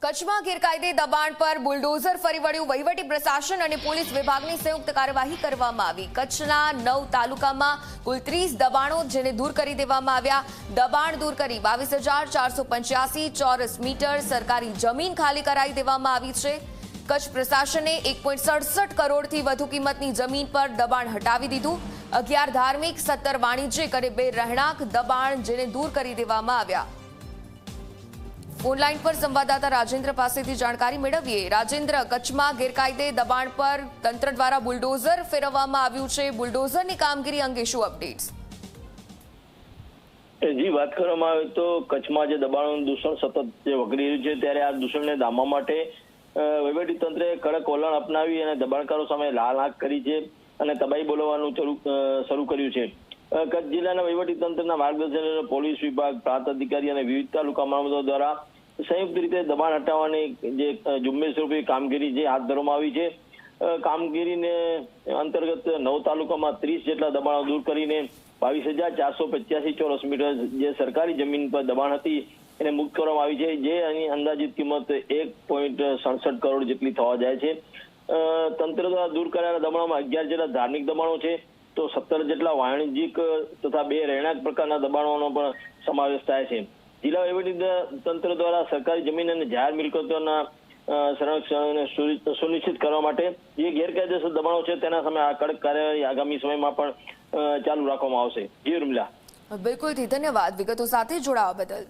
કચ્છમાં ગેરકાયદે દબાણ પર બુલડોઝર ફરી વળ્યું। વહીવટી પ્રશાસન અને પોલીસ વિભાગની સંયુક્ત કાર્યવાહી કરવામાં આવી। કચ્છના 9 તાલુકામાં કુલ 30 દબાણો જેને દૂર કરી દેવામાં આવ્યા। દબાણ દૂર કરી 22,485 ચોરસ મીટર સરકારી જમીન ખાલી કરાવી દેવામાં આવી છે। કચ્છ પ્રશાસને 1.67 કરોડથી વધુ કિંમતની જમીન પર દબાણ હટાવી દીધું। 11 ધાર્મિક, 17 વાણિજ્યિક અને 2 રહેણાંક દબાણ જેને દૂર કરી દેવામાં આવ્યા। ફોનલાઈન પર સંવાદદાતા રાજેન્દ્ર પાસેથી જાણકારી મેળવીએ। રાજેન્દ્ર, કચ્છમાં ગેરકાયદે દબાણ પર તંત્ર દ્વારા બુલડોઝર ફેરવવામાં આવ્યું છે। બુલડોઝરની કામગીરી અંગે શું અપડેટ્સ? જી, વાત કરવામાં આવે તો કચ્છમાં જે દબાણોનું દૂષણ સતત વકરી રહ્યું છે, ત્યારે આ દૂષણને ડામવા માટે વહીવટી તંત્રે કડક વલણ અપનાવી અને દબાણકારો સામે લાલ આંખ કરી છે અને તબાહી બોલાવવાનું શરૂ કર્યું છે। કચ્છ જિલ્લાના વહીવટી તંત્રના માર્ગદર્શન પોલીસ વિભાગ, પ્રાંત અધિકારી અને વિવિધ તાલુકા મામલતદારો દ્વારા સંયુક્ત રીતે દબાણ હટાવવાની જે ઝુંબેશ રૂપી કામગીરી જે હાથ ધરવામાં આવી છે। કામગીરીને અંતર્ગત 9 તાલુકામાં 30 જેટલા દબાણો દૂર કરીને 22,485 ચોરસ મીટર જે સરકારી જમીન પર દબાણ હતી એને મુક્ત કરવામાં આવી છે, જે એની અંદાજિત કિંમત 1.67 કરોડ જેટલી થવા જાય છે। તંત્ર દ્વારા દૂર કરાયેલા દબાણોમાં 11 જેટલા ધાર્મિક દબાણો છે, તો 17 જેટલા વાણિજ્યિક તથા 2 રહેણાંક પ્રકારના દબાણોનો પણ સમાવેશ થાય છે। જિલ્લા વહીવટી તંત્ર દ્વારા સરકારી જમીન અને જાહેર મિલકતોના સંરક્ષણને સુનિશ્ચિત કરવા માટે જે ગેરકાયદેસર દબાણો છે તેના સામે આ કડક કાર્યવાહી આગામી સમયમાં પણ ચાલુ રાખવામાં આવશે। જી ઉર્મિલા। બિલકુલ, ધન્યવાદ વિગતો સાથે જોડાવા બદલ।